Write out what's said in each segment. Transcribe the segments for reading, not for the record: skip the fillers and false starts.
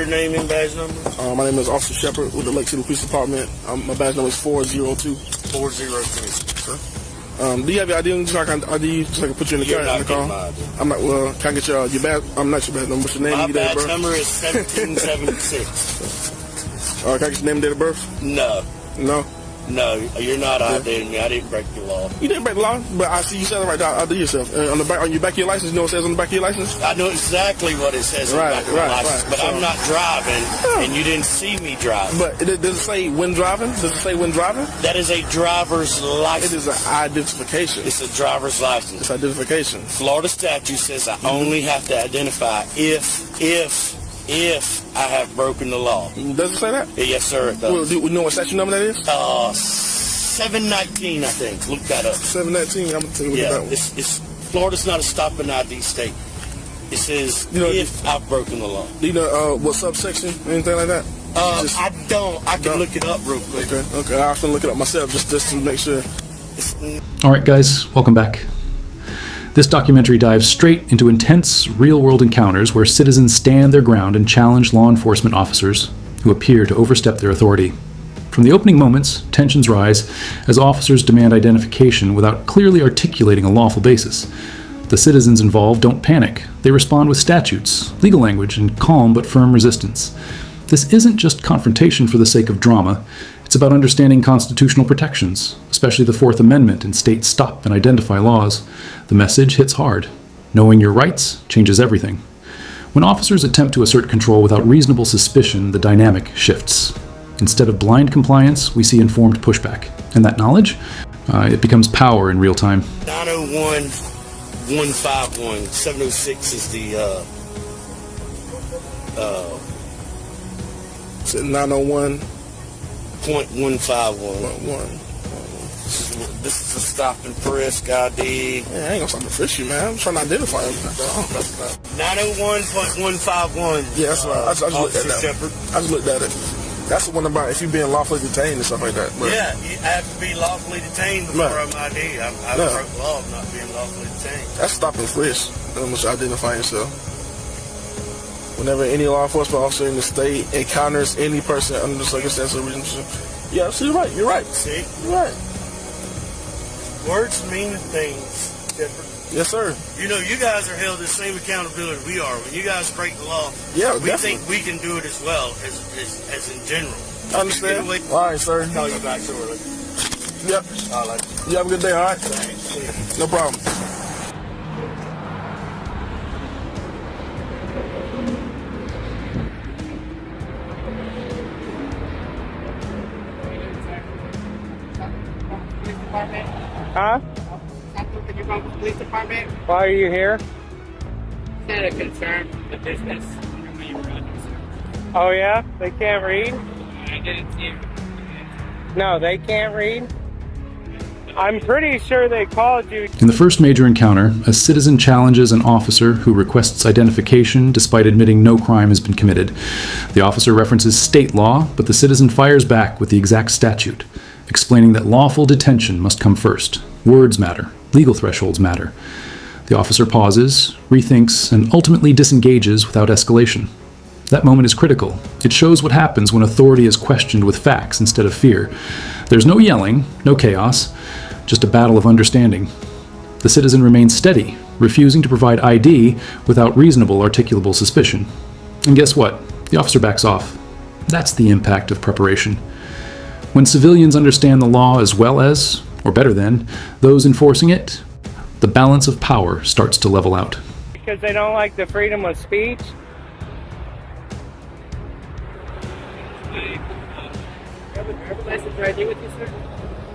Your name and badge number? My name is Officer Shepard with the Lake City Police Department. My badge number is 402. 403. Do you have your ID so I can put you in the car? I'm not. Well, can I get your badge? I'm not your badge number. What's your name? My and your date of badge birth? number is 1776. Can I get your name and date of birth? No. No. No, you're not IDing me. I didn't break the law. You didn't break the law, but I see you said it right there. ID yourself. On your back of your license, you know what it says on the back of your license? I know exactly what it says on the back of my license, but I'm not driving, and you didn't see me driving. But does it say when driving? Does it say when driving? That is a driver's license. It is an identification. It's a driver's license. It's identification. Florida statute says I only have to identify if I have broken the law. Does it say that? Yes, sir, it does. Well, do you know what statute number that is? 719, I think. Look that up. 719. I'm gonna tell you what that was. Florida's not a stop and ID state. It says if I've broken the law. Do you know what subsection, anything like that? I don't. I can look it up real quick. Okay. I have to look it up myself just to make sure. All right, guys, welcome back. This documentary dives straight into intense, real-world encounters where citizens stand their ground and challenge law enforcement officers who appear to overstep their authority. From the opening moments, tensions rise as officers demand identification without clearly articulating a lawful basis. The citizens involved don't panic. They respond with statutes, legal language, and calm but firm resistance. This isn't just confrontation for the sake of drama. It's about understanding constitutional protections, especially the Fourth Amendment and state stop and identify laws. The message hits hard. Knowing your rights changes everything. When officers attempt to assert control without reasonable suspicion, the dynamic shifts. Instead of blind compliance, we see informed pushback. And that knowledge, it becomes power in real time. 901-151. 706 is the 901. .151. This is a stop and frisk ID. Yeah, I ain't gonna stop and frisk you, man. I'm trying to identify him. 901.151. Yeah, that's right. I just looked at that. I just looked at it. That's the one about if you're being lawfully detained and stuff like that. But yeah, you have to be lawfully detained before I'm ID. I broke the law of not being lawfully detained. That's stop and frisk. Must identify yourself. Whenever any law enforcement officer in the state encounters any person under the circumstances of reason, yeah, so you're right. You're right. See, you're right. Words mean things different. Yes, sir. You know, you guys are held the same accountability we are. When you guys break the law, we think we can do it as well as in general. I understand. All right, sir. I'll call you back shortly. Yep. All right. You have a good day, all right? Thanks. No problem. Huh? Can you from the police department? Why are you here? Had a concern for the business. Oh yeah? They can't read? I didn't see him. No, they can't read? I'm pretty sure they called you. In the first major encounter, a citizen challenges an officer who requests identification despite admitting no crime has been committed. The officer references state law, but the citizen fires back with the exact statute, explaining that lawful detention must come first. Words matter. Legal thresholds matter. The officer pauses, rethinks, and ultimately disengages without escalation. That moment is critical. It shows what happens when authority is questioned with facts instead of fear. There's no yelling, no chaos, just a battle of understanding. The citizen remains steady, refusing to provide ID without reasonable articulable suspicion. And guess what? The officer backs off. That's the impact of preparation. When civilians understand the law as well as, or better than, those enforcing it, the balance of power starts to level out. Because they don't like the freedom of speech?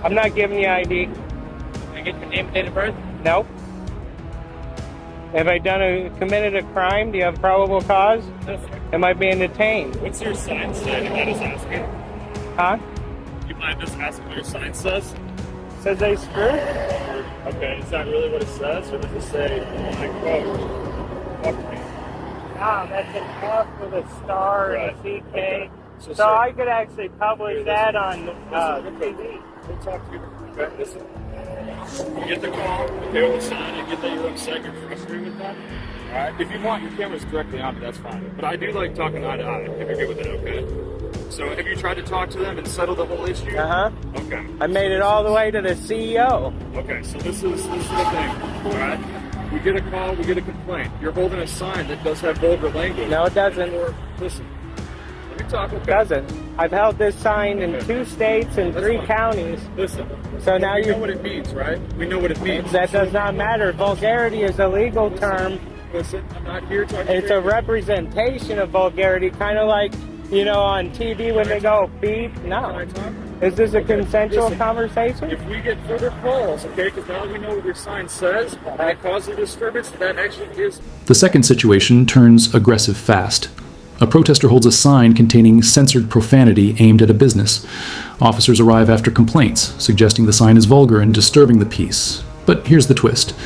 I'm not giving you ID. Can I get your name and date of birth? Nope. Have I committed a crime? Do you have probable cause? No, sir. Am I being detained? What's your sign say? You mind us asking? Huh? You mind us asking what your sign says? Says they screw? Okay, is that really what it says? Or does it say, I quote, fuck me? Ah, that's an F with a star and a CK. So I could actually publish that on TV. We'll talk to you. Okay, listen. You get the call, okay, with the sign, and get that you're upset, you're frustrated with that. Alright, if you want your cameras directly on me, that's fine. But I do like talking eye to eye, if you're good with it, okay? So have you tried to talk to them and settle the whole issue? Uh-huh. Okay. I made it all the way to the CEO. Okay, so this is the thing, alright? We get a call, we get a complaint. You're holding a sign that does have vulgar language. No, it doesn't. Listen, let me talk, okay? It doesn't. I've held this sign in 2 states and 3 counties. Listen, so now we know what it means, right? We know what it means. That does not matter. Vulgarity is a legal term. Listen, I'm not here talking. It's a representation of vulgarity, kind of like, you know, on TV when they go beep. No. Is this a consensual conversation? If we get further calls, okay, because now we know what your sign says, and it causes a disturbance, that actually is... The second situation turns aggressive fast. A protester holds a sign containing censored profanity aimed at a business. Officers arrive after complaints, suggesting the sign is vulgar and disturbing the peace. But here's the twist.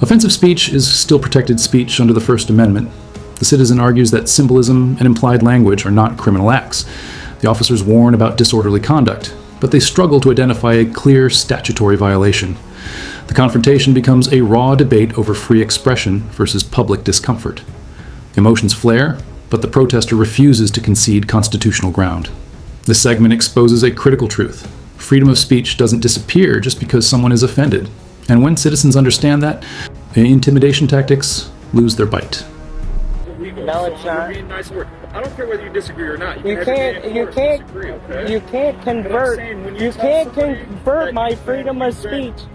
Offensive speech is still protected speech under the First Amendment. The citizen argues that symbolism and implied language are not criminal acts. The officers warn about disorderly conduct, but they struggle to identify a clear statutory violation. The confrontation becomes a raw debate over free expression versus public discomfort. Emotions flare, but the protester refuses to concede constitutional ground. This segment exposes a critical truth. Freedom of speech doesn't disappear just because someone is offended. And when citizens understand that, intimidation tactics lose their bite. No, it's not. I don't care whether you disagree or not. You can't convert my freedom of speech.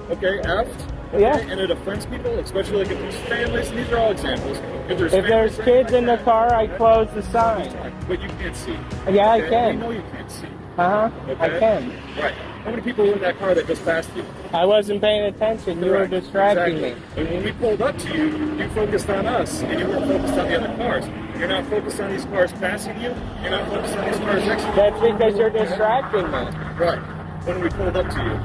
Okay, effed. Okay, yeah. And it offends people, especially like if there's families, and these are all examples. If there's kids in the car, I close the sign. But you can't see. Yeah, okay? I can. We know you can't see. Uh-huh, okay? I can. Right. How many people were in that car that just passed you? I wasn't paying attention. You were distracting me. And when we pulled up to you, you focused on us, and you weren't focused on the other cars. You're not focused on these cars passing you. You're not focused on these cars next to you. That's because you're distracting me. Right. When we pulled up to you.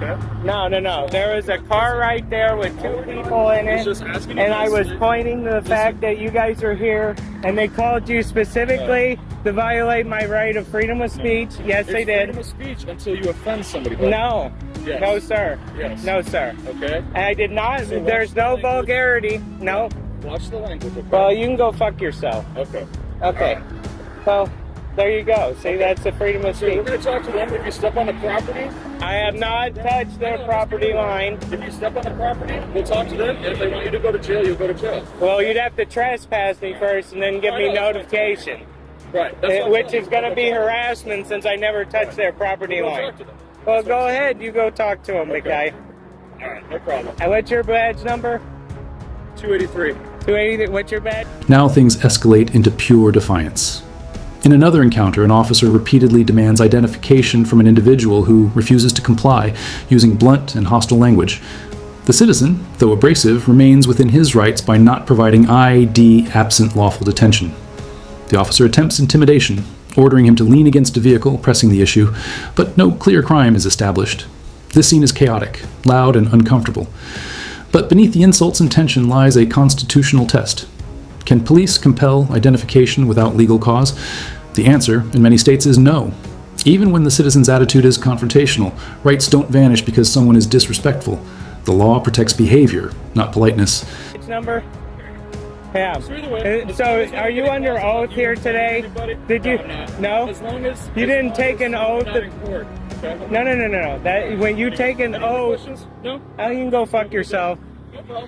Okay. No. There was a car right there with 2 people in it, and I was pointing to the fact that you guys are here, and they called you specifically to violate my right of freedom of speech. Yes, they did. Freedom of speech until you offend somebody. No. Yes. No, sir. Yes. No, sir. Okay. I did not. So there's no vulgarity. No. Watch the language. Okay. Well, you can go fuck yourself. Okay. Okay. Right. Well, there you go. See, that's the freedom of speech. So we're going to talk to them if you step on the property. I have not touched their property line. If you step on the property, we'll talk to them. And if they want you to go to jail, you'll go to jail. Well, you'd have to trespass me first and then give me notification. Right. Which is going to be harassment since I never touched their property line. Well, go ahead. You go talk to them, big guy. All right. No problem. And what's your badge number? 283. 283. What's your badge? Now things escalate into pure defiance. In another encounter, an officer repeatedly demands identification from an individual who refuses to comply, using blunt and hostile language. The citizen, though abrasive, remains within his rights by not providing ID absent lawful detention. The officer attempts intimidation, ordering him to lean against a vehicle, pressing the issue, but no clear crime is established. This scene is chaotic, loud, and uncomfortable. But beneath the insults and tension lies a constitutional test. Can police compel identification without legal cause? The answer, in many states, is no. Even when the citizen's attitude is confrontational, rights don't vanish because someone is disrespectful. The law protects behavior, not politeness. Which number? Yeah. So, are you under oath here today? Did you? No? As long as you didn't take an oath? No. That when you take an oath, no, you can go fuck yourself.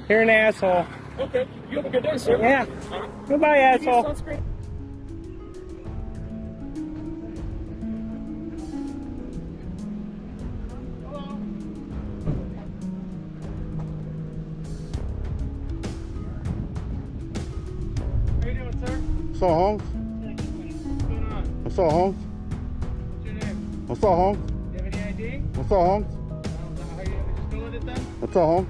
You're an asshole. Okay. You have a good day, sir. Yeah. Goodbye, asshole. Sounds great. What's up, Holmes? What's up, Holmes? What's your name? What's up, Holmes? Do you have any ID? What's up, Holmes? How you doing it then? What's up, Holmes?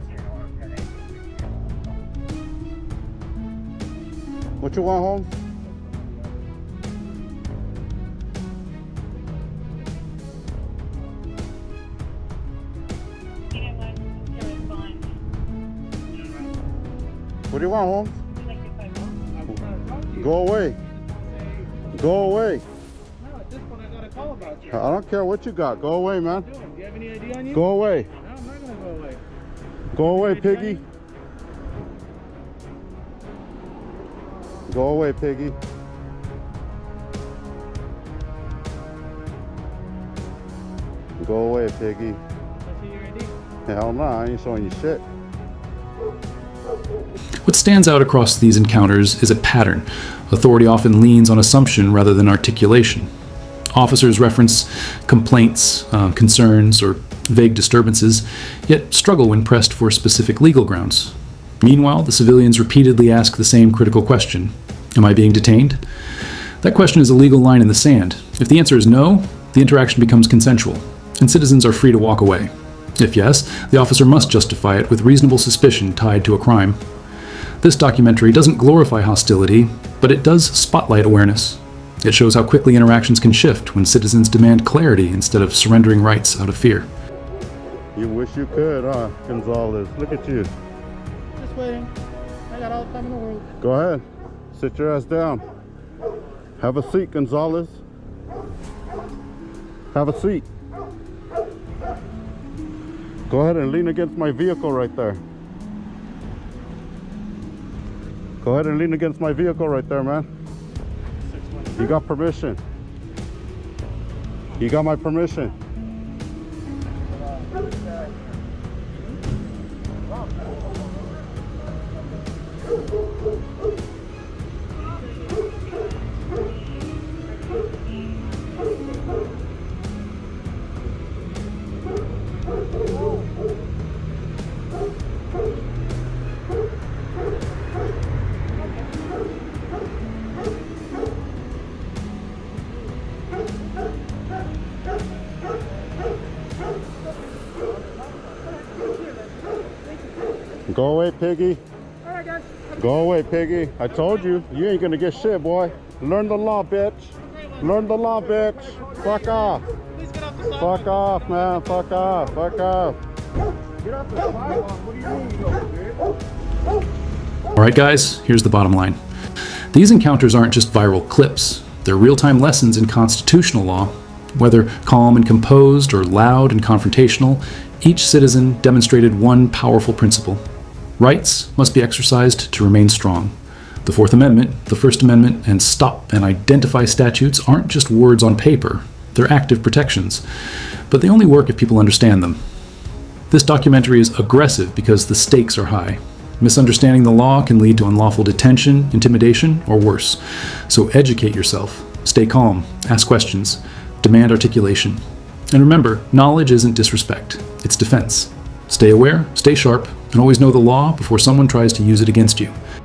What you want, Holmes? What do you want, Holmes? Go away. Go away. No, at this point I got a call about you. I don't care what you got. Go away, man. Do you have any ID on you? Go away. No, I'm not gonna go away. Go away, piggy. Go away, piggy. Go away, piggy. Hell no, I ain't showing you shit. What stands out across these encounters is a pattern. Authority often leans on assumption rather than articulation. Officers reference complaints, concerns, or vague disturbances, yet struggle when pressed for specific legal grounds. Meanwhile, the civilians repeatedly ask the same critical question: am I being detained? That question is a legal line in the sand. If the answer is no, the interaction becomes consensual, and citizens are free to walk away. If yes, the officer must justify it with reasonable suspicion tied to a crime. This documentary doesn't glorify hostility, but it does spotlight awareness. It shows how quickly interactions can shift when citizens demand clarity instead of surrendering rights out of fear. You wish you could, huh, Gonzalez? Look at you. Just waiting. I got all the time in the world. Go ahead. Sit your ass down. Have a seat, Gonzalez. Have a seat. Go ahead and lean against my vehicle right there. Go ahead and lean against my vehicle right there, man. You got permission. You got my permission. Go away, piggy. All right, guys. Go away, piggy. I told you, you ain't gonna get shit, boy. Learn the law, bitch. Learn the law, bitch. Fuck off. Please get off the sidewalk. Fuck off, man. Fuck off. Fuck off. Get off the sidewalk. What are you doing, Alright guys, here's the bottom line. These encounters aren't just viral clips. They're real-time lessons in constitutional law. Whether calm and composed or loud and confrontational, each citizen demonstrated one powerful principle. Rights must be exercised to remain strong. The Fourth Amendment, the First Amendment, and stop and identify statutes aren't just words on paper. They're active protections. But they only work if people understand them. This documentary is aggressive because the stakes are high. Misunderstanding the law can lead to unlawful detention, intimidation, or worse. So educate yourself. Stay calm. Ask questions. Demand articulation. And remember, knowledge isn't disrespect. It's defense. Stay aware, stay sharp, and always know the law before someone tries to use it against you.